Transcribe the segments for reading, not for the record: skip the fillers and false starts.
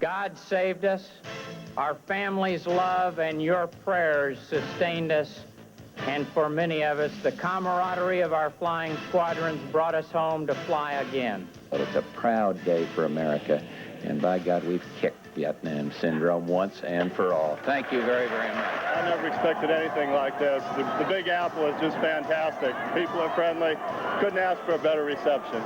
God saved us. Our families' love and your prayers sustained us. And for many of us, the camaraderie of our flying squadrons brought us home to fly again. But it's a proud day for America. And by God, we've kicked Vietnam syndrome once and for all. Thank you very, very much. I never expected anything like this. The Big Apple is just fantastic. People are friendly. Couldn't ask for a better reception.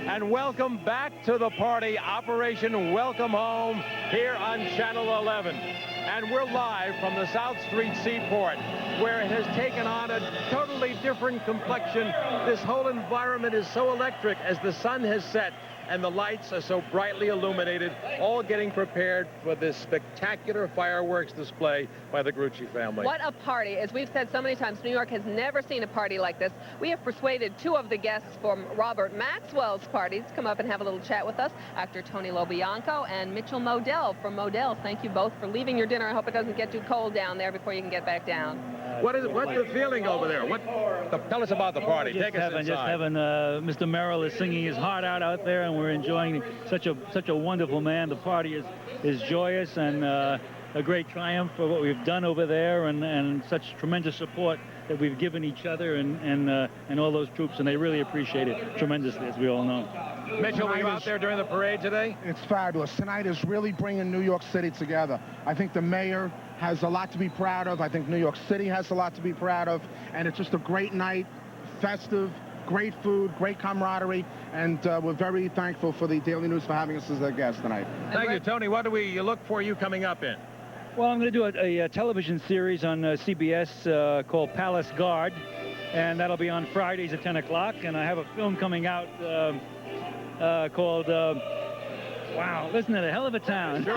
And welcome back to the party, Operation Welcome Home, here on Channel 11. And we're live from the South Street Seaport, where it has taken on a totally different complexion. This whole environment is so electric as the sun has set and the lights are so brightly illuminated, all getting prepared for this spectacular fireworks display by the Grucci family. What a party. As we've said so many times, New York has never seen a party like this. We have persuaded two of the guests from Robert Maxwell's party to come up and have a little chat with us, actor Tony LoBianco and Mitchell Modell from Modell. Thank you both for leaving your dinner. I hope it doesn't get too cold down there before you can get back down. What's the feeling over there? Tell us about the party. Take us inside. Just having Mr. Merrill is singing his heart out there, and we're enjoying such a wonderful man. The party is joyous and a great triumph for what we've done over there, and such tremendous support that we've given each other and all those troops, and they really appreciate it tremendously, as we all know. Mitchell, were you out there during the parade today? It's fabulous. Tonight is really bringing New York City together. I think the mayor has a lot to be proud of. I think New York City has a lot to be proud of. And it's just a great night, festive, great food, great camaraderie. And we're very thankful for the Daily News for having us as their guest tonight. Thank you, Tony. What do we look for you coming up in? Well, I'm going to do a television series on CBS called Palace Guard, and that'll be on Fridays at 10 o'clock. And I have a film coming out called, wow, listen to the hell of a town. Sure.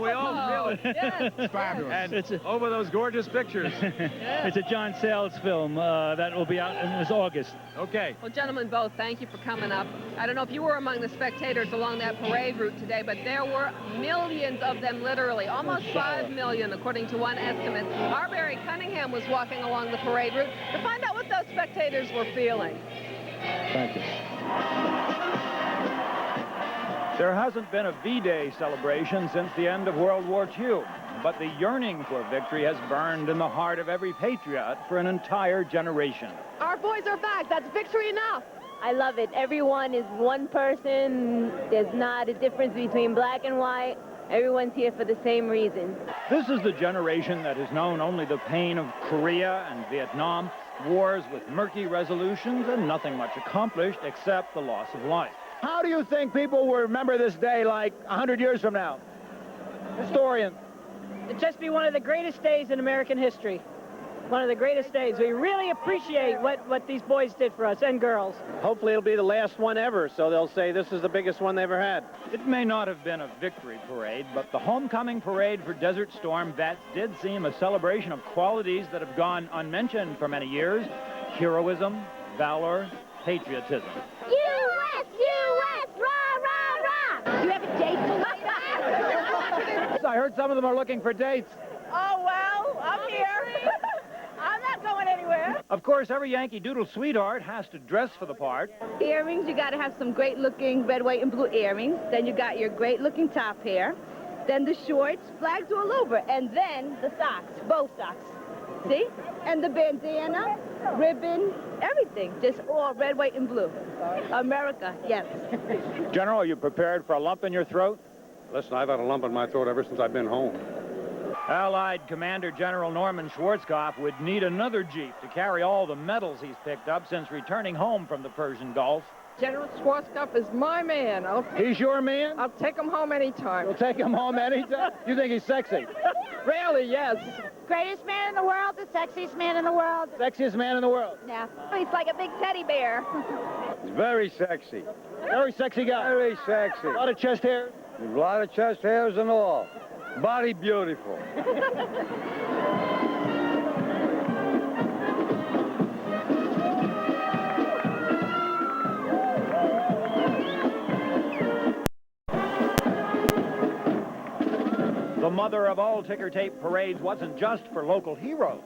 We all feel it. Yes. It's fabulous. And it's over those gorgeous pictures. It's a John Sayles film that will be out in this August. Okay. Well, gentlemen, both, thank you for coming up. I don't know if you were among the spectators along that parade route today, but there were millions of them, literally. Almost 5 million, according to one estimate. Arbery Cunningham was walking along the parade route to find out what those spectators were feeling. Thank you. There hasn't been a V-Day celebration since the end of World War II, but the yearning for victory has burned in the heart of every patriot for an entire generation. Our boys are back. That's victory enough. I love it. Everyone is one person. There's not a difference between black and white. Everyone's here for the same reason. This is the generation that has known only the pain of Korea and Vietnam, wars with murky resolutions and nothing much accomplished except the loss of life. How do you think people will remember this day like 100 years from now? Historian. It'd just be one of the greatest days in American history. One of the greatest days. We really appreciate what these boys did for us, and girls. Hopefully it'll be the last one ever, so they'll say this is the biggest one they ever had. It may not have been a victory parade, but the homecoming parade for Desert Storm vets did seem a celebration of qualities that have gone unmentioned for many years: heroism, valor, patriotism. U.S., U.S., rah, rah, rah. Do you have a date for us? I heard some of them are looking for dates. Oh, well, I'm here. I'm not going anywhere. Of course, every Yankee Doodle sweetheart has to dress for the part. Earrings, you got to have some great-looking red, white, and blue earrings. Then you got your great-looking top hair. Then the shorts, flags all over. And then the socks, both socks. See? And the bandana, ribbon, everything. Just all red, white, and blue. America, yes. General, are you prepared for a lump in your throat? Listen, I've had a lump in my throat ever since I've been home. Allied Commander General Norman Schwarzkopf would need another Jeep to carry all the medals he's picked up since returning home from the Persian Gulf. General Schwarzkopf is my man. He's your man? I'll take him home anytime. You'll take him home anytime? You think he's sexy? Really, yes. Greatest man in the world, the sexiest man in the world. Sexiest man in the world? Yeah. He's like a big teddy bear. He's very sexy. Very sexy guy. Very sexy. A lot of chest hair. A lot of chest hairs and all. Body beautiful. The mother of all ticker tape parades wasn't just for local heroes.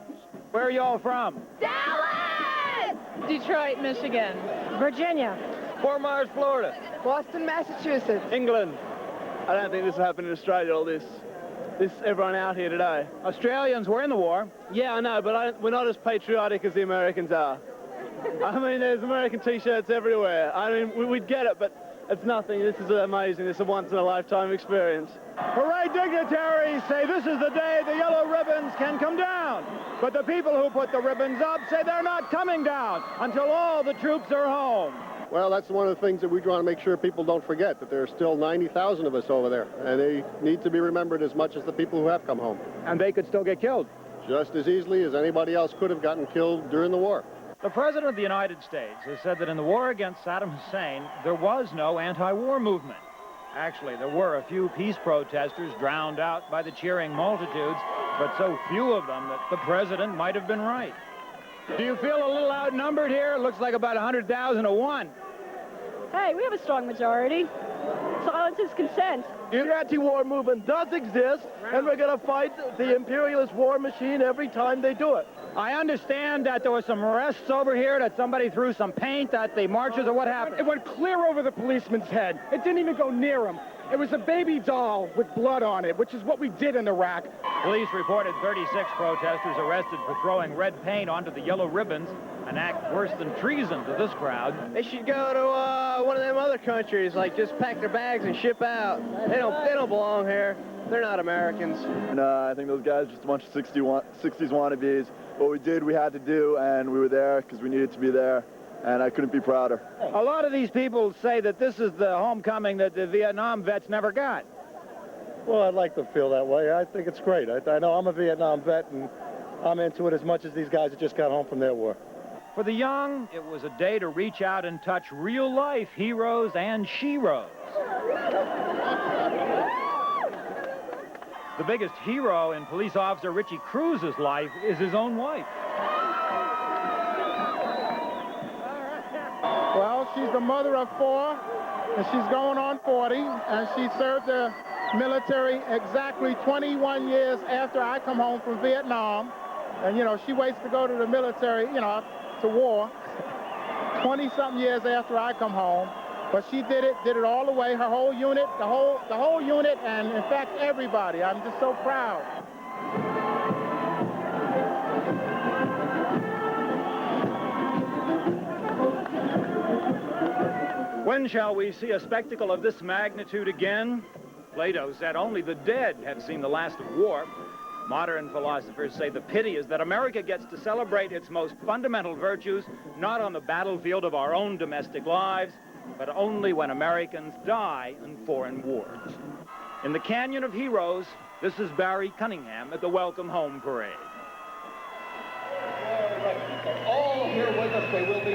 Where are y'all from? Dallas! Detroit, Michigan. Virginia. Fort Myers, Florida. Boston, Massachusetts. England. I don't think this will happen in Australia, all this everyone out here today. Australians were in the war. Yeah, I know, but we're not as patriotic as the Americans are. I mean, there's American T-shirts everywhere. I mean, we'd get it, but it's nothing. This is amazing. This is a once-in-a-lifetime experience. Parade dignitaries say this is the day the yellow ribbons can come down. But the people who put the ribbons up say they're not coming down until all the troops are home. Well, that's one of the things that we want to make sure people don't forget, that there are still 90,000 of us over there, and they need to be remembered as much as the people who have come home. And they could still get killed. Just as easily as anybody else could have gotten killed during the war. The President of the United States has said that in the war against Saddam Hussein, there was no anti-war movement. Actually, there were a few peace protesters drowned out by the cheering multitudes, but so few of them that the President might have been right. Do you feel a little outnumbered here? It looks like about 100,000 to 1. Hey, we have a strong majority. Silence is consent. The anti-war movement does exist, and we're going to fight the imperialist war machine every time they do it. I understand that there were some arrests over here, that somebody threw some paint at the marchers, or what happened? It went clear over the policeman's head. It didn't even go near him. It was a baby doll with blood on it, which is what we did in Iraq. Police reported 36 protesters arrested for throwing red paint onto the yellow ribbons, an act worse than treason to this crowd. They should go to one of them other countries, like just pack their bags and ship out. They don't belong here. They're not Americans. I think those guys are just a bunch of 60s wannabes. What we did, we had to do, and we were there because we needed to be there, and I couldn't be prouder. A lot of these people say that this is the homecoming that the Vietnam vets never got. Well, I'd like to feel that way. I think it's great. I know I'm a Vietnam vet, and I'm into it as much as these guys that just got home from their war. For the young, it was a day to reach out and touch real-life heroes and sheroes. The biggest hero in police officer Richie Cruz's life is his own wife. Well, she's the mother of 4, and she's going on 40, and she served the military exactly 21 years after I come home from Vietnam. And, you know, she waits to go to the military, you know, to war, 20-something years after I come home. But she did it all the way, her whole unit, the whole unit, and in fact, everybody. I'm just so proud. When shall we see a spectacle of this magnitude again? Plato said only the dead have seen the last of war. Modern philosophers say the pity is that America gets to celebrate its most fundamental virtues not on the battlefield of our own domestic lives, but only when Americans die in foreign wars. In the Canyon of Heroes, this is Barry Cunningham at the Welcome Home Parade.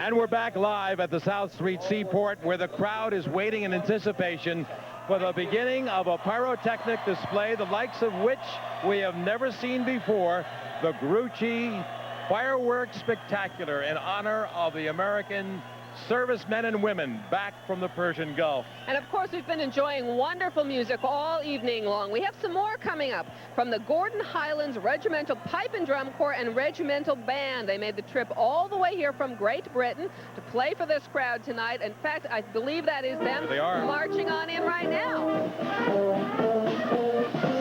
And we're back live at the South Street Seaport, where the crowd is waiting in anticipation for the beginning of a pyrotechnic display, the likes of which we have never seen before, the Grucci Fireworks Spectacular in honor of the American servicemen and women back from the Persian Gulf. And of course, we've been enjoying wonderful music all evening long. We have some more coming up from the Gordon Highlands Regimental Pipe and Drum Corps and Regimental Band. They made the trip all the way here from Great Britain to play for this crowd tonight. In fact, I believe that is them marching on in right now.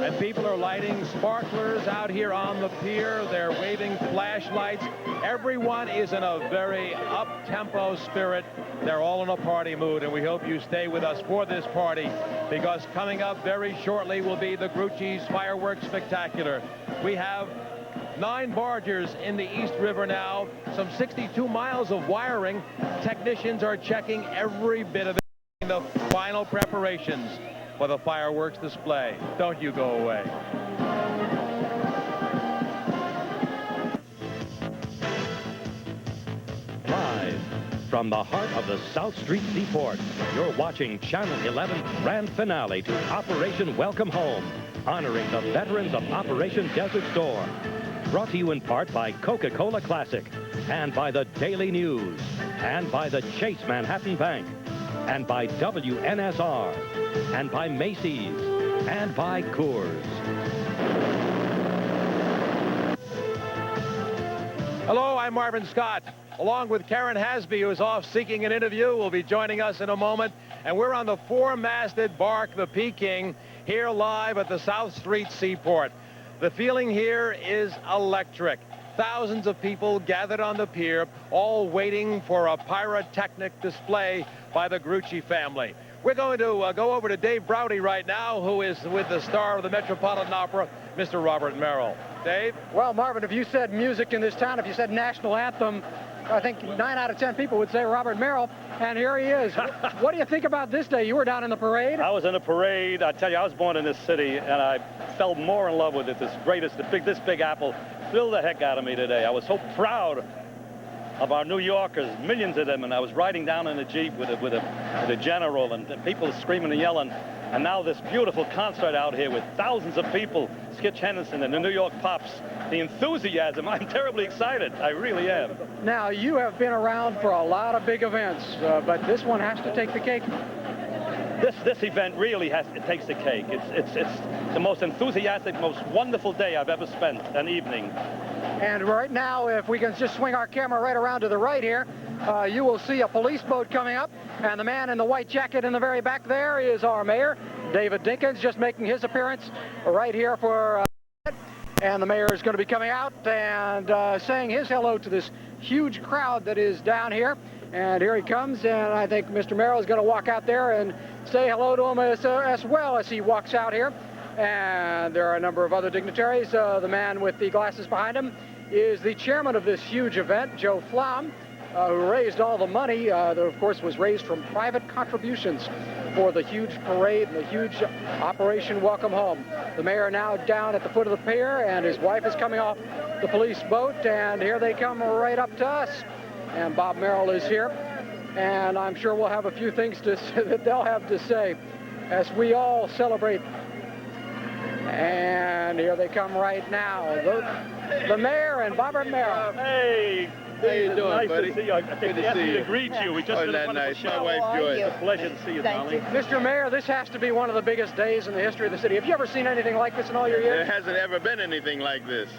And people are lighting sparklers out here on the pier. They're waving flashlights. Everyone is in a very up-tempo spirit. They're all in a party mood, and we hope you stay with us for this party, because coming up very shortly will be the Grucci's Fireworks Spectacular. We have 9 bargers in the East River now, some 62 miles of wiring. Technicians are checking every bit of it in the final preparations for the fireworks display. Don't you go away. Live from the heart of the South Street Seaport, you're watching Channel 11's grand finale to Operation Welcome Home, honoring the veterans of Operation Desert Storm. Brought to you in part by Coca-Cola Classic, and by the Daily News, and by the Chase Manhattan Bank, and by WNSR, and by Macy's, and by Coors. Hello, I'm Marvin Scott, along with Karen Hasby, who is off seeking an interview, will be joining us in a moment. And we're on the four-masted bark, the Peking, here live at the South Street Seaport. The feeling here is electric. Thousands of people gathered on the pier, all waiting for a pyrotechnic display by the Grucci family. We're going to go over to Dave Browdy right now, who is with the star of the Metropolitan Opera, Mr. Robert Merrill. Dave? Well, Marvin, if you said music in this town, if you said national anthem, I think 9 out of 10 people would say Robert Merrill, and here he is. What do you think about this day? You were down in the parade? I was in the parade. I tell you, I was born in this city, and I fell more in love with it. This Big Apple thrilled the heck out of me today. I was so proud of our New Yorkers, millions of them, and I was riding down in a Jeep with a general and people screaming and yelling. And now this beautiful concert out here with thousands of people, Skitch Henderson and the New York Pops, the enthusiasm, I'm terribly excited. I really am. Now, you have been around for a lot of big events, but this one has to take the cake. This event really takes the cake. It's the most enthusiastic, most wonderful day I've ever spent, an evening. And right now, if we can just swing our camera right around to the right here, you will see a police boat coming up, and the man in the white jacket in the very back there is our mayor, David Dinkins, just making his appearance right here for and the mayor is going to be coming out and saying his hello to this huge crowd that is down here. And here he comes, and I think Mr. Merrill is going to walk out there and say hello to him as well as he walks out here. And there are a number of other dignitaries. The man with the glasses behind him is the chairman of this huge event, Joe Flom, who raised all the money that, of course, was raised from private contributions for the huge parade and the huge Operation Welcome Home. The mayor now down at the foot of the pier, and his wife is coming off the police boat, and here they come right up to us. And Bob Merrill is here, and I'm sure we'll have a few things that they'll have to say as we all celebrate. And here they come right now, the mayor and Robert Merrill. Hey, how you doing, nice buddy? To see you. I think we have to greet you. We just did a that wonderful nice? show. My wife Joyce. It's a pleasure to see you, darling. Mr. Mayor, this has to be one of the biggest days in the history of the city. Have you ever seen anything like this in all your years? There hasn't ever been anything like this.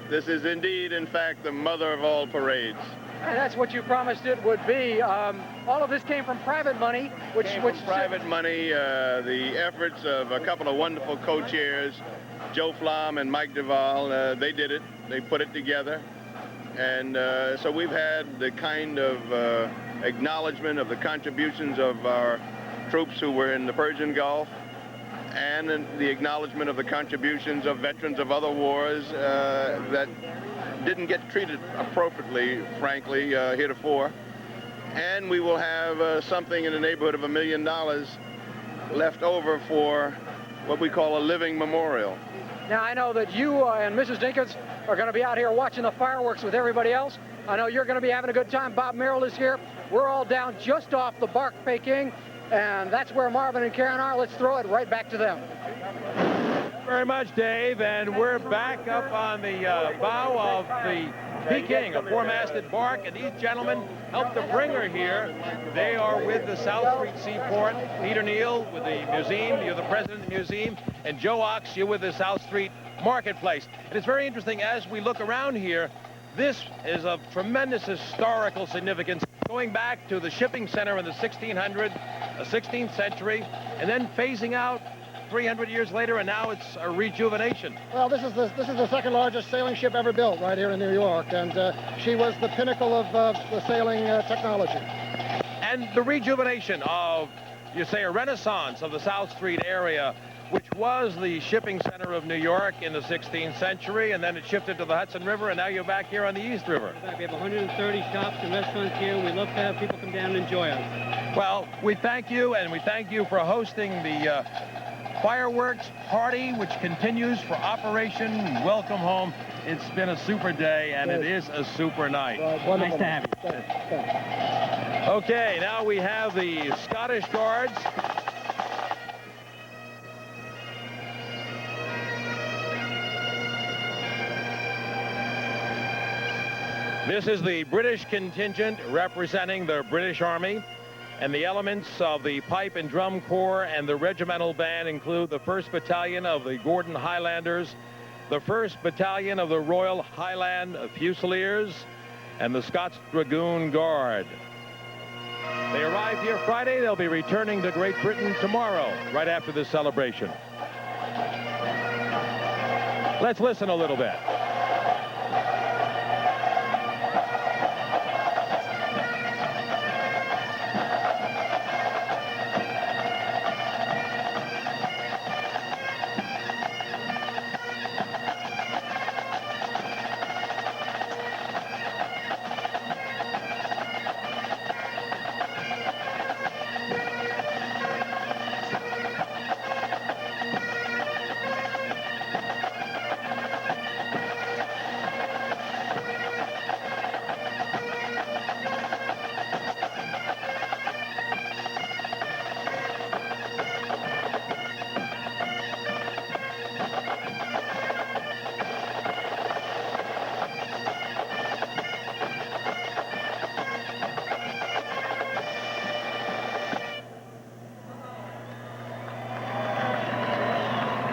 This is indeed, in fact, the mother of all parades. And that's what you promised it would be. All of this came from private money, which private money, the efforts of a couple of wonderful co-chairs, Joe Flom and Mike Duvall. They did it. They put it together. And so we've had the kind of acknowledgement of the contributions of our troops who were in the Persian Gulf, and the acknowledgement of the contributions of veterans of other wars that didn't get treated appropriately, frankly, heretofore. And we will have something in the neighborhood of $1 million left over for what we call a living memorial. Now, I know that you and Mrs. Dinkins are going to be out here watching the fireworks with everybody else. I know you're going to be having a good time. Bob Merrill is here. We're all down just off the Bark Peking, and that's where Marvin and Karen are. Let's throw it right back to them. Very much, Dave, and we're back up on the bow of the Peking, a four-masted bark, and these gentlemen helped to bring her here. They are with the South Street Seaport. Peter Neal with the museum, you're the president of the museum, and Joe Ox, you're with the South Street Marketplace. And it's very interesting as we look around here, this is of tremendous historical significance, going back to the shipping center in the 16th century, and then phasing out 300 years later, and now it's a rejuvenation. Well, this is the second largest sailing ship ever built right here in New York, and she was the pinnacle of the sailing technology. And the rejuvenation of, you say, a renaissance of the South Street area, which was the shipping center of New York in the 16th century, and then it shifted to the Hudson River, and now you're back here on the East River. We have 130 shops and restaurants here, and we love to have people come down and enjoy us. Well, we thank you, and we thank you for hosting the fireworks party, which continues for Operation Welcome Home. It's been a super day, and it is a super night. Nice to have you. Okay, now we have the Scottish Guards. This is the British contingent representing the British Army. And the elements of the Pipe and Drum Corps and the regimental band include the 1st Battalion of the Gordon Highlanders, the 1st Battalion of the Royal Highland Fusiliers, and the Scots Dragoon Guard. They arrived here Friday. They'll be returning to Great Britain tomorrow, right after this celebration. Let's listen a little bit.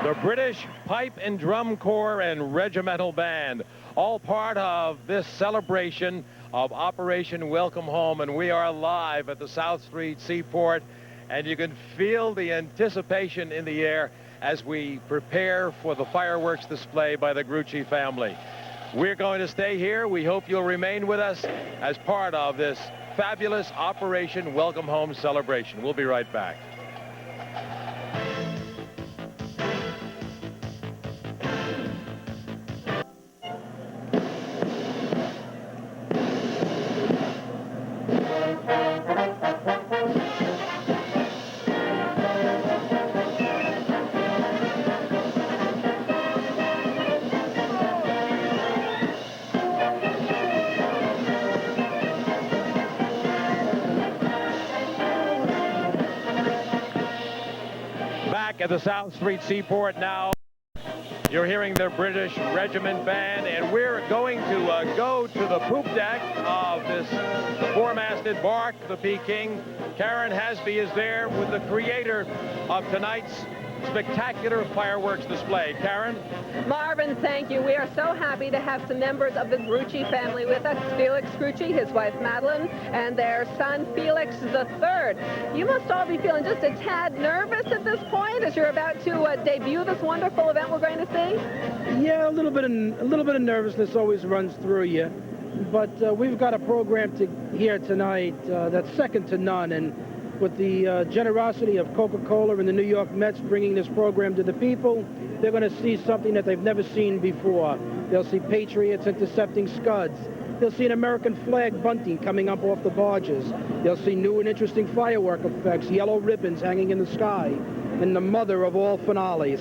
The British Pipe and Drum Corps and Regimental Band, all part of this celebration of Operation Welcome Home, and we are live at the South Street Seaport, and you can feel the anticipation in the air as we prepare for the fireworks display by the Grucci family. We're going to stay here. We hope you'll remain with us as part of this fabulous Operation Welcome Home celebration. We'll be right back. At the South Street Seaport now. You're hearing the British Regiment Band, and we're going to go to the poop deck of this four-masted bark, the Peking. Karen Hasby is there with the creator of tonight's spectacular fireworks display. Karen? Marvin, thank you. We are so happy to have some members of the Grucci family with us. Felix Grucci, his wife Madeline, and their son Felix III. You must all be feeling just a tad nervous at this point as you're about to debut this wonderful event we're going to see? Yeah, a little bit of nervousness always runs through you. But we've got a program here tonight that's second to none, and with the generosity of Coca-Cola and the New York Mets bringing this program to the people, they're going to see something that they've never seen before. They'll see Patriots intercepting Scuds. They'll see an American flag bunting coming up off the barges. They'll see new and interesting firework effects, yellow ribbons hanging in the sky, and the mother of all finales.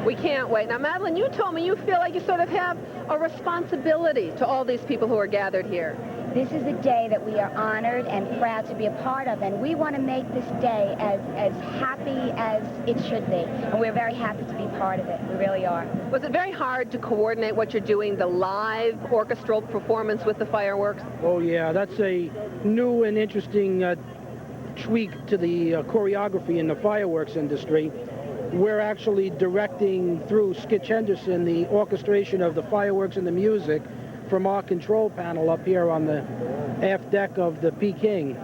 We can't wait. Now, Madeline, you told me you feel like you sort of have a responsibility to all these people who are gathered here. This is a day that we are honored and proud to be a part of, and we want to make this day as happy as it should be. And we're very happy to be part of it. We really are. Was it very hard to coordinate what you're doing, the live orchestral performance with the fireworks? Oh, yeah. That's a new and interesting tweak to the choreography in the fireworks industry. We're actually directing through Skitch Henderson the orchestration of the fireworks and the music from our control panel up here on the aft deck of the Peking.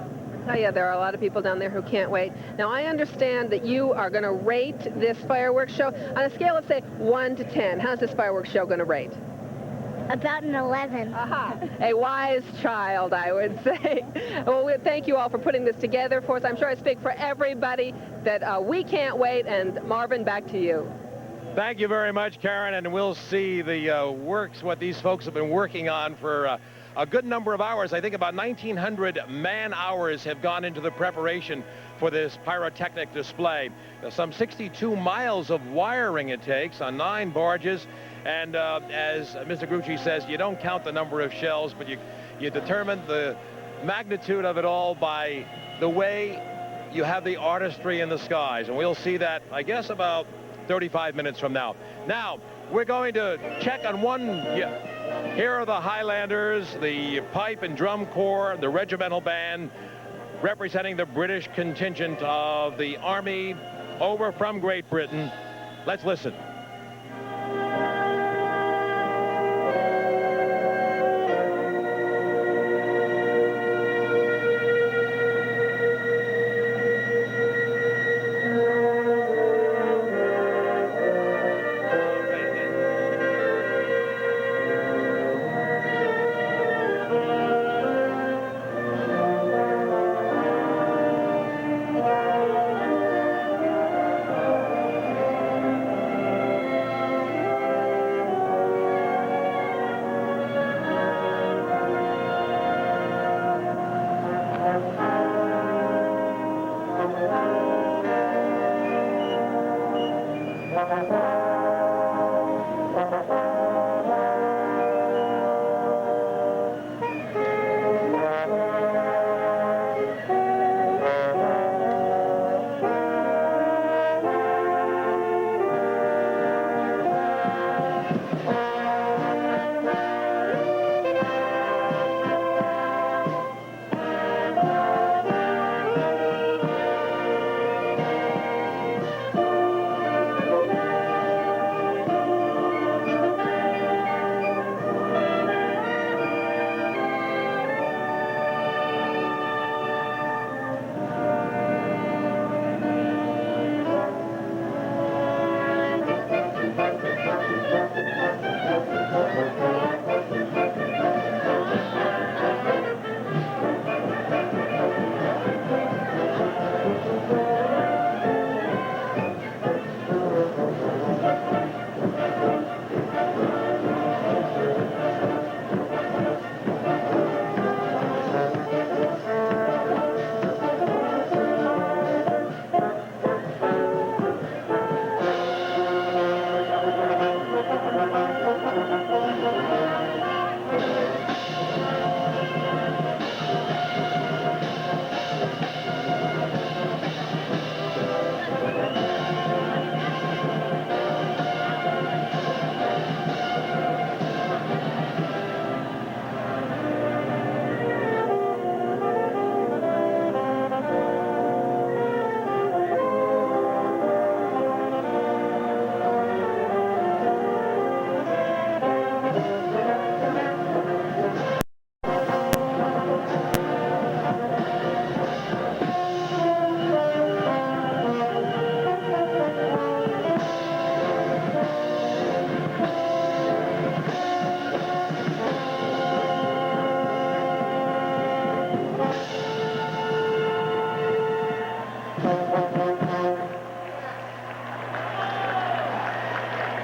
Oh yeah, there are a lot of people down there who can't wait. Now I understand that you are going to rate this fireworks show on a scale of say 1 to 10. How's this fireworks show going to rate? About an 11. Aha, a wise child, I would say. Well, we thank you all for putting this together for us. I'm sure I speak for everybody that we can't wait. And Marvin, back to you. Thank you very much, Karen, and we'll see the what these folks have been working on for a good number of hours. I think about 1,900 man-hours have gone into the preparation for this pyrotechnic display. Some 62 miles of wiring it takes on 9 barges, and as Mr. Grucci says, you don't count the number of shells, but you determine the magnitude of it all by the way you have the artistry in the skies, and we'll see that, I guess, about 35 minutes from now. Now, we're going to check on one. Yeah. Here are the Highlanders, the Pipe and Drum Corps, the Regimental Band, representing the British contingent of the Army over from Great Britain. Let's listen.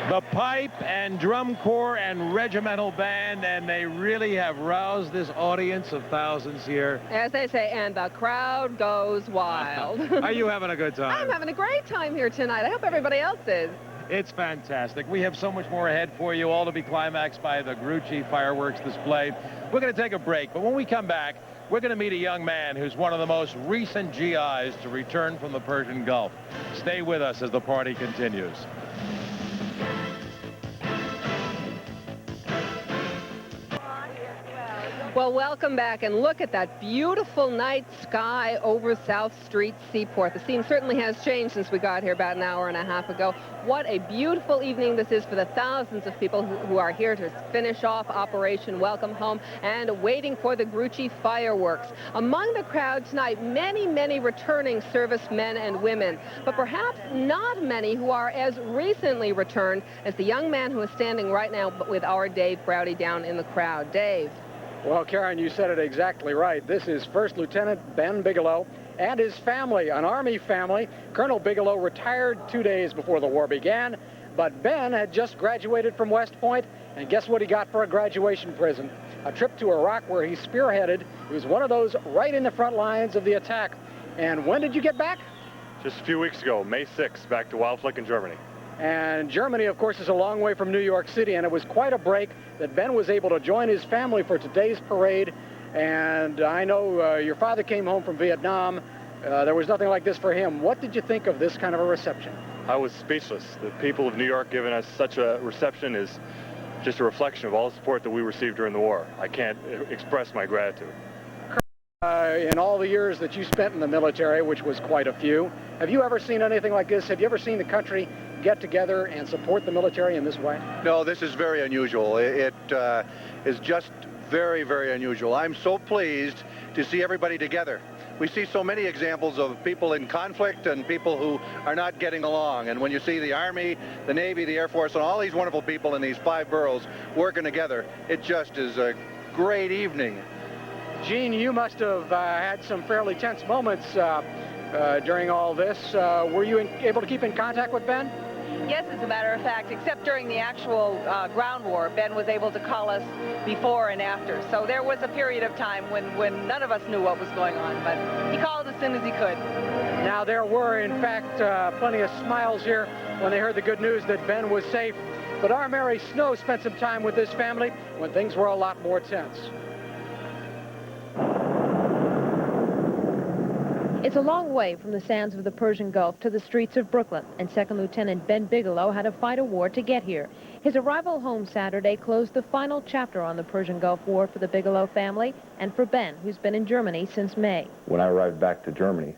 The pipe and drum corps and regimental band, and they really have roused this audience of thousands here. As they say, and the crowd goes wild. Are you having a good time? I'm having a great time here tonight. I hope everybody else is. It's fantastic. We have so much more ahead for you, all to be climaxed by the Grucci fireworks display. We're going to take a break, but when we come back, we're going to meet a young man who's one of the most recent GIs to return from the Persian Gulf. Stay with us as the party continues. Well, welcome back, and look at that beautiful night sky over South Street Seaport. The scene certainly has changed since we got here about an hour and a half ago. What a beautiful evening this is for the thousands of people who are here to finish off Operation Welcome Home and waiting for the Grucci fireworks. Among the crowd tonight, many, many returning servicemen and women, but perhaps not many who are as recently returned as the young man who is standing right now with our Dave Browdy down in the crowd. Dave. Well, Karen, you said it exactly right. This is First Lieutenant Ben Bigelow and his family, an Army family. Colonel Bigelow retired 2 days before the war began, but Ben had just graduated from West Point, and guess what he got for a graduation present? A trip to Iraq where he spearheaded. He was one of those right in the front lines of the attack. And when did you get back? Just a few weeks ago, May 6th, back to Wildfleck in Germany. And Germany, of course, is a long way from New York City, and it was quite a break that Ben was able to join his family for today's parade. And I know your father came home from Vietnam. There was nothing like this for him. What did you think of this kind of a reception? I was speechless. The people of New York giving us such a reception is just a reflection of all the support that we received during the war. I can't express my gratitude. In all the years that you spent in the military, which was quite a few, have you ever seen anything like this? Have you ever seen the country get together and support the military in this way? No, this is very unusual. It is just very, very unusual. I'm so pleased to see everybody together. We see so many examples of people in conflict and people who are not getting along. And when you see the Army, the Navy, the Air Force, and all these wonderful people in these 5 boroughs working together, it just is a great evening. Gene, you must have had some fairly tense moments during all this. Were you able to keep in contact with Ben? Yes, as a matter of fact, except during the actual ground war, Ben was able to call us before and after. So there was a period of time when none of us knew what was going on, but he called as soon as he could. Now, there were, in fact, plenty of smiles here when they heard the good news that Ben was safe. But our Mary Snow spent some time with this family when things were a lot more tense. It's a long way from the sands of the Persian Gulf to the streets of Brooklyn, and Second Lieutenant Ben Bigelow had to fight a war to get here. His arrival home Saturday closed the final chapter on the Persian Gulf War for the Bigelow family and for Ben, who's been in Germany since May. When I arrived back to Germany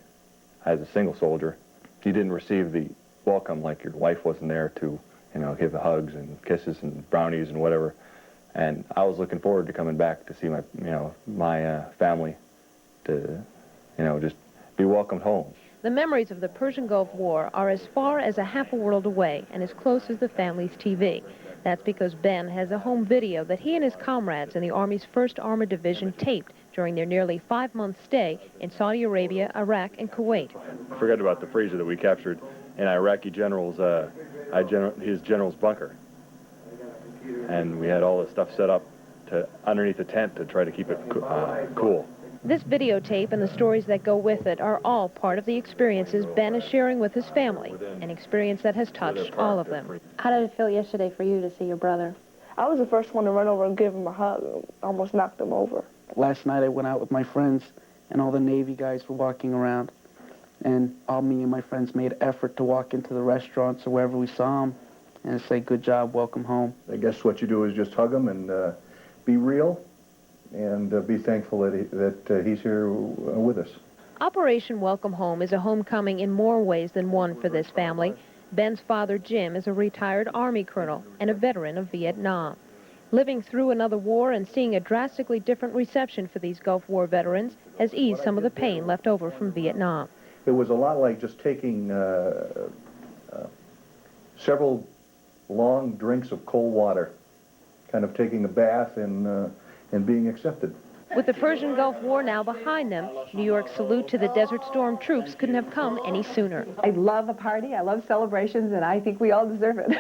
as a single soldier, you didn't receive the welcome, like your wife wasn't there to, give the hugs and kisses and brownies and whatever. And I was looking forward to coming back to see my, my family, to, just be welcomed home. The memories of the Persian Gulf War are as far as a half a world away and as close as the family's TV. That's because Ben has a home video that he and his comrades in the Army's 1st Armored Division taped during their nearly 5-month stay in Saudi Arabia, Iraq, and Kuwait. Forget about the freezer that we captured in Iraqi general's, his general's bunker. And we had all the stuff set up underneath the tent to try to keep it cool. This videotape and the stories that go with it are all part of the experiences Ben is sharing with his family, an experience that has touched all of them. How did it feel yesterday for you to see your brother? I was the first one to run over and give him a hug. Almost knocked him over. Last night I went out with my friends, and all the Navy guys were walking around. And all me and my friends made effort to walk into the restaurants or wherever we saw him and say, good job, welcome home. I guess what you do is just hug him and be real. And be thankful that he's here with us. Operation Welcome Home is a homecoming in more ways than one for this family. Ben's father, Jim, is a retired Army colonel and a veteran of Vietnam. Living through another war and seeing a drastically different reception for these Gulf War veterans has eased some of the pain left over from Vietnam. It was a lot like just taking several long drinks of cold water, kind of taking a bath and being accepted. With the Persian Gulf War now behind them, New York's salute to the Desert Storm troops couldn't have come any sooner. I love a party, I love celebrations, and I think we all deserve it.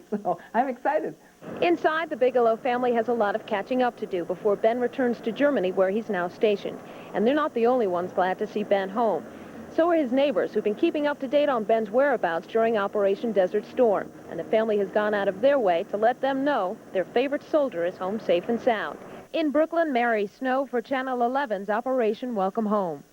So I'm excited. Inside, the Bigelow family has a lot of catching up to do before Ben returns to Germany, where he's now stationed. And they're not the only ones glad to see Ben home. So are his neighbors, who've been keeping up to date on Ben's whereabouts during Operation Desert Storm. And the family has gone out of their way to let them know their favorite soldier is home safe and sound. In Brooklyn, Mary Snow for Channel 11's Operation Welcome Home.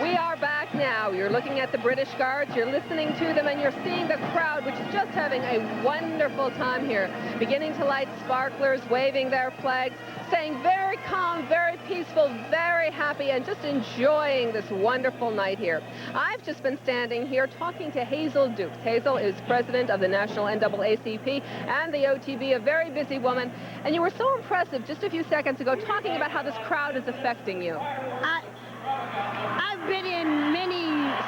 We are back now. You're looking at the British Guards, you're listening to them, and you're seeing the crowd, which is just having a wonderful time here, beginning to light sparklers, waving their flags, staying very calm, very peaceful, very happy, and just enjoying this wonderful night here. I've just been standing here talking to Hazel Dukes. Hazel is president of the National NAACP and the OTB, a very busy woman, and you were so impressive just a few seconds ago talking about how this crowd is affecting you. I've been in many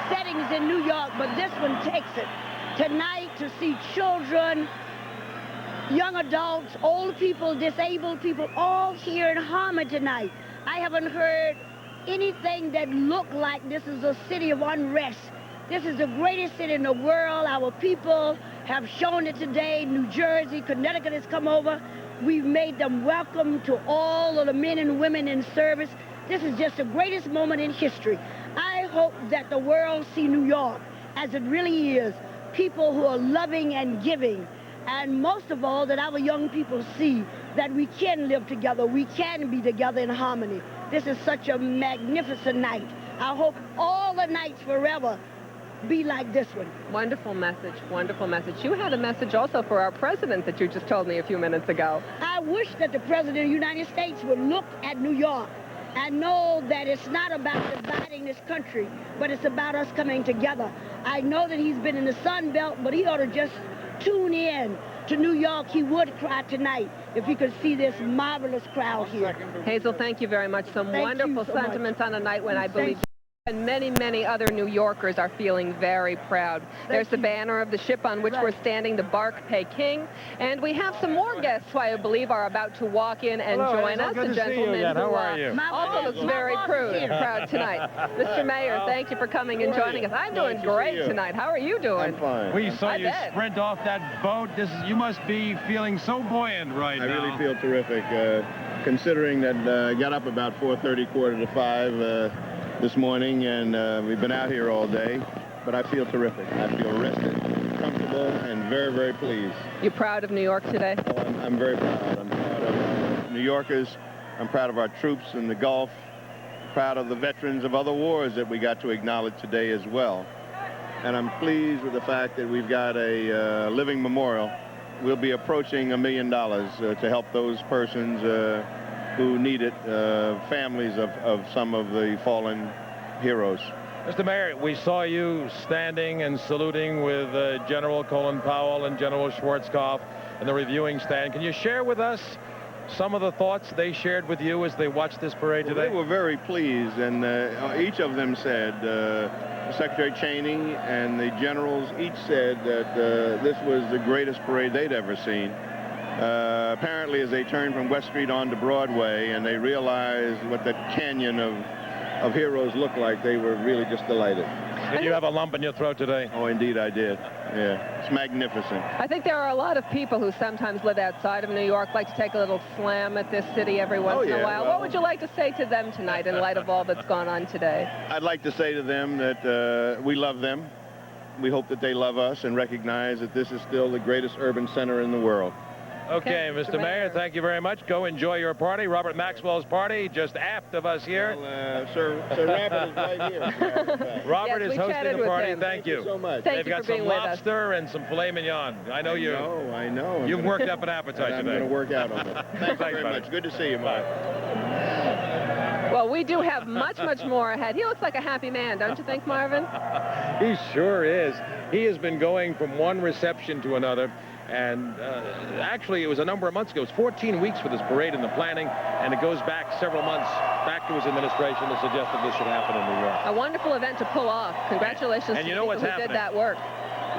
settings in New York, but this one takes it. Tonight, to see children, young adults, old people, disabled people, all here in harmony tonight. I haven't heard anything that looked like this is a city of unrest. This is the greatest city in the world. Our people have shown it today. New Jersey, Connecticut has come over. We've made them welcome to all of the men and women in service. This is just the greatest moment in history. I hope that the world see New York as it really is. People who are loving and giving. And most of all, that our young people see that we can live together. We can be together in harmony. This is such a magnificent night. I hope all the nights forever be like this one. Wonderful message, wonderful message. You had a message also for our president that you just told me a few minutes ago. I wish that the president of the United States would look at New York and know that it's not about dividing this country, but it's about us coming together. I know that he's been in the Sun Belt, but he ought to just tune in to New York. He would cry tonight if he could see this marvelous crowd here. Hazel, thank you very much. Some wonderful sentiments on a night when I believe and many, many other New Yorkers are feeling very proud. There's the banner of the ship on which we're standing, the Bark Peking. And we have some more guests who I believe are about to walk in and join us. Good to see you again. How are you? Also looks very proud tonight. Mr. Mayor, thank you for coming and joining us. I'm doing great tonight. How are you doing? I'm fine. We saw you sprint off that boat. You must be feeling so buoyant right now. I really feel terrific, considering that I got up about 4:30, quarter to 5 this morning, and we've been out here all day, but I feel terrific. I feel rested, comfortable, and very, very pleased. You proud of New York today? Oh, I'm very proud. I'm proud of New Yorkers. I'm proud of our troops in the Gulf, proud of the veterans of other wars that we got to acknowledge today as well. And I'm pleased with the fact that we've got a living memorial. We'll be approaching $1 million to help those persons who need it, families of some of the fallen heroes. Mr. Mayor, we saw you standing and saluting with General Colin Powell and General Schwarzkopf in the reviewing stand. Can you share with us some of the thoughts they shared with you as they watched this parade today? They were very pleased, and each of them said, Secretary Cheney and the generals each said that this was the greatest parade they'd ever seen. Apparently, as they turned from West Street onto Broadway and they realized what that canyon of heroes looked like, they were really just delighted. Did you have a lump in your throat today? Oh, indeed I did. Yeah, it's magnificent. I think there are a lot of people who sometimes live outside of New York, like to take a little slam at this city every once in a while. Well, what would you like to say to them tonight in light of all that's gone on today? I'd like to say to them that we love them. We hope that they love us and recognize that this is still the greatest urban center in the world. Okay, Mr. Mayor, thank you very much. Go enjoy your party. Robert Maxwell's party, just aft of us here. Well, Sir Robert is right here. Robert is hosting the party. Thank you so much. Thank They've you got for being some with lobster and some filet mignon. I know you. I know. You've worked up an appetite today. I'm going to work out on it. Thanks very much. Good to see you, Mark. Well, we do have much, much more ahead. He looks like a happy man, don't you think, Marvin? He sure is. He has been going from one reception to another. And actually, it was a number of months ago. It was 14 weeks for this parade and the planning, and it goes back several months back to his administration to suggest that this should happen in New York. A wonderful event to pull off. Congratulations and you to know the what's people who happening? did that work.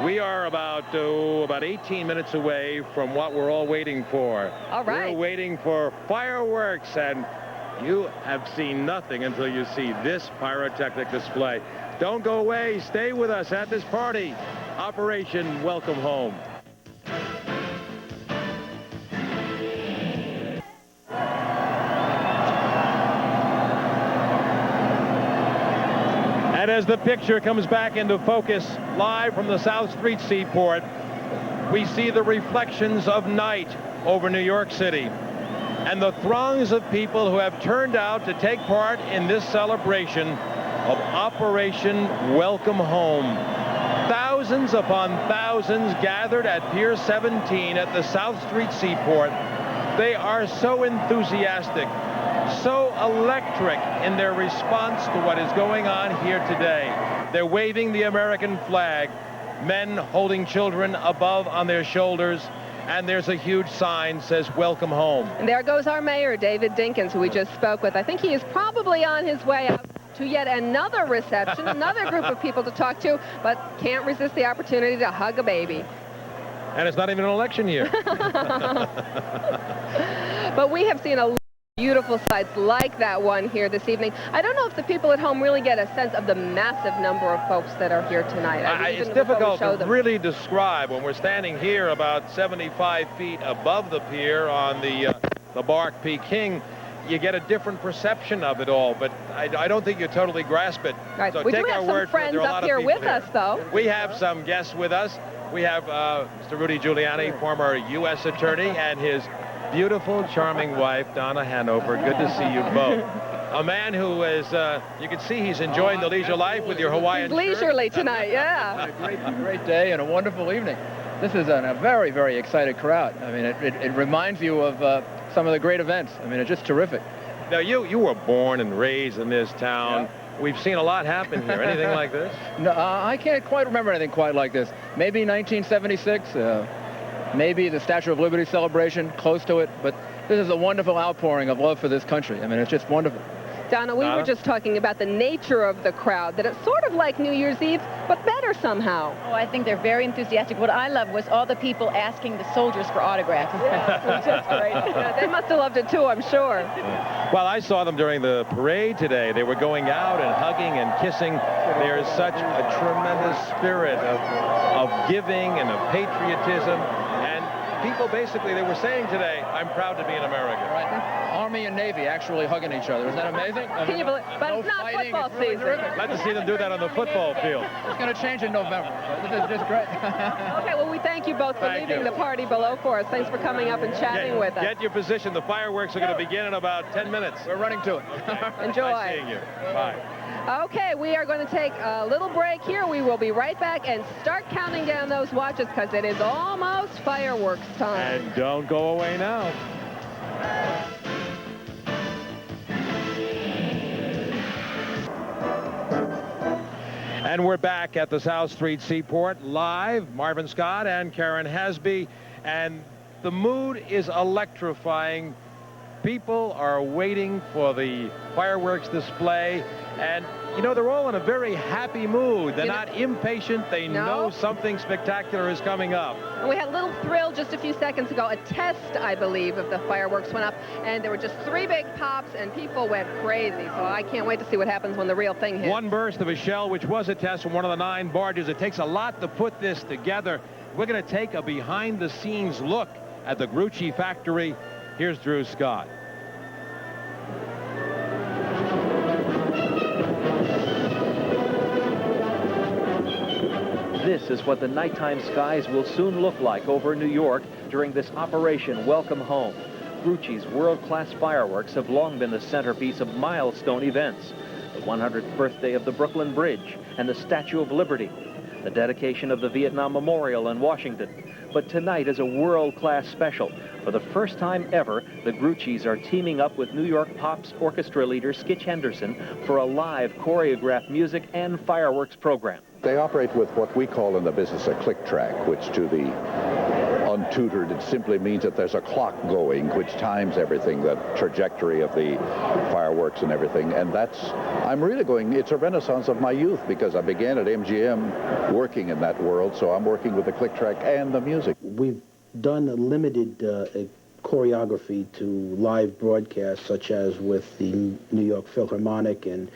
We are about 18 minutes away from what we're all waiting for. All right. We're waiting for fireworks, and you have seen nothing until you see this pyrotechnic display. Don't go away. Stay with us at this party. Operation Welcome Home. And as the picture comes back into focus, live from the South Street Seaport, we see the reflections of night over New York City and the throngs of people who have turned out to take part in this celebration of Operation Welcome Home. Thousands upon thousands gathered at Pier 17 at the South Street Seaport. They are so enthusiastic, so electric in their response to what is going on here today. They're waving the American flag, men holding children above on their shoulders, and there's a huge sign that says welcome home. And there goes our mayor, David Dinkins, who we just spoke with. I think he is probably on his way out to yet another reception, another group of people to talk to, but can't resist the opportunity to hug a baby. And it's not even an election year. But we have seen a beautiful sights like that one here this evening. I don't know if the people at home really get a sense of the massive number of folks that are here tonight. It's difficult to really describe when we're standing here about 75 feet above the pier on the Bark Peking. You get a different perception of it all, but I don't think you totally grasp it. Right. So We take do our have some word for it. friends There are a lot up of here people with us, though. We have some guests with us. We have Mr. Rudy Giuliani, former U.S. attorney, and his beautiful, charming wife, Donna Hanover. Good to see you both. A man who is, you can see he's enjoying the leisure life with your Hawaiian He's leisurely tonight, yeah. A great day and a wonderful evening. This is a very, very excited crowd. I mean, it reminds you of some of the great events. I mean, it's just terrific. Now, you were born and raised in this town. Yeah. We've seen a lot happen here. Anything like this? No, I can't quite remember anything quite like this. Maybe 1976, maybe the Statue of Liberty celebration, close to it. But this is a wonderful outpouring of love for this country. I mean, it's just wonderful. Donna, we were just talking about the nature of the crowd, that it's sort of like New Year's Eve, but better somehow. Oh, I think they're very enthusiastic. What I love was all the people asking the soldiers for autographs. Yeah, it was just great. Yeah, they must have loved it too, I'm sure. Well, I saw them during the parade today. They were going out and hugging and kissing. There is such a tremendous spirit of giving and of patriotism. And people basically, they were saying today, I'm proud to be an American. Right. Army and Navy actually hugging each other. Isn't that amazing? Can you believe? But it's not football season. Glad to see them do that on the football field. It's going to change in November. This is just great. Okay, well, we thank you both for leaving the party below for us. Thanks for coming up and chatting with us. Get your position. The fireworks are going to begin in about 10 minutes. We're running to it. Okay. Enjoy. Nice seeing you. Bye. Okay, we are going to take a little break here. We will be right back and start counting down those watches because it is almost fireworks time. And don't go away now. And we're back at the South Street Seaport live. Marvin Scott and Karen Hasby. And the mood is electrifying. People are waiting for the fireworks display. And, you know, they're all in a very happy mood. They're not impatient. They know something spectacular is coming up. And we had a little thrill just a few seconds ago. A test, I believe, of the fireworks went up. And there were just 3 big pops, and people went crazy. So I can't wait to see what happens when the real thing hits. One burst of a shell, which was a test from one of the 9 barges. It takes a lot to put this together. We're going to take a behind-the-scenes look at the Grucci factory. Here's Drew Scott. This is what the nighttime skies will soon look like over New York during this Operation Welcome Home. Grucci's world-class fireworks have long been the centerpiece of milestone events. The 100th birthday of the Brooklyn Bridge and the Statue of Liberty, the dedication of the Vietnam Memorial in Washington. But tonight is a world-class special. For the first time ever, the Gruccis are teaming up with New York Pop's orchestra leader Skitch Henderson for a live choreographed music and fireworks program. They operate with what we call in the business a click track, which to the untutored, it simply means that there's a clock going which times everything, the trajectory of the fireworks and everything. And I'm really going, it's a renaissance of my youth because I began at MGM working in that world, so I'm working with the click track and the music. We've done a limited choreography to live broadcasts, such as with the New York Philharmonic and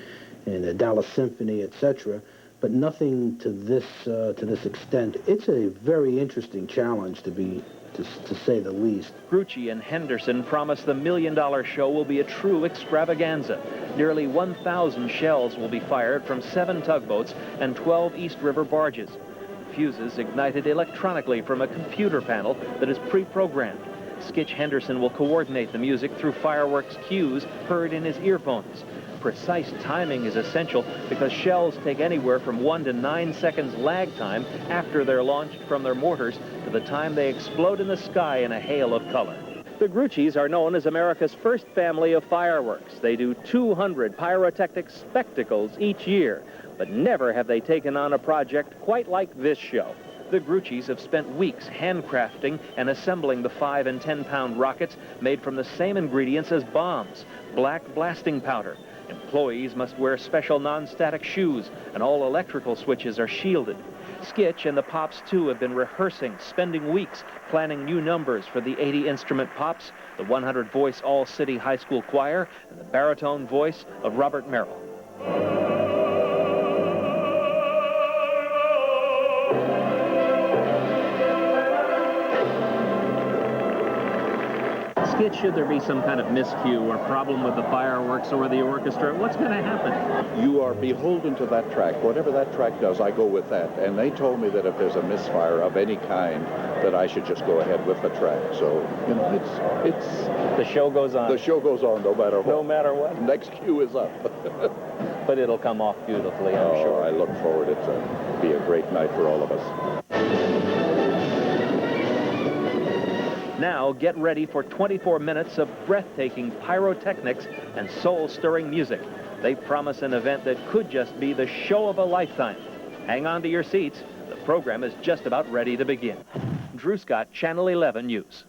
the Dallas Symphony, etc. but nothing to this extent. It's a very interesting challenge to say the least. Grucci and Henderson promise the $1 million show will be a true extravaganza. Nearly 1,000 shells will be fired from 7 tugboats and 12 East River barges. Fuses ignited electronically from a computer panel that is pre-programmed. Skitch Henderson will coordinate the music through fireworks cues heard in his earphones. Precise timing is essential because shells take anywhere from 1 to 9 seconds lag time after they're launched from their mortars to the time they explode in the sky in a hail of color. The Gruccis are known as America's first family of fireworks. They do 200 pyrotechnic spectacles each year, but never have they taken on a project quite like this show. The Gruccis have spent weeks handcrafting and assembling the 5- and 10-pound rockets made from the same ingredients as bombs, black blasting powder. Employees must wear special non-static shoes, and all electrical switches are shielded. Skitch and the Pops, too, have been rehearsing, spending weeks planning new numbers for the 80-instrument Pops, the 100-voice all-city high school choir, and the baritone voice of Robert Merrill. Skitch, should there be some kind of miscue or problem with the fireworks or the orchestra, what's going to happen? You are beholden to that track. Whatever that track does, I go with that. And they told me that if there's a misfire of any kind, that I should just go ahead with the track. So, you know, it's the show goes on. The show goes on no matter what. No matter what. Next cue is up. But it'll come off beautifully, I'm sure. I look forward. It'll be a great night for all of us. Now, get ready for 24 minutes of breathtaking pyrotechnics and soul-stirring music. They promise an event that could just be the show of a lifetime. Hang on to your seats. The program is just about ready to begin. Drew Scott, Channel 11 News.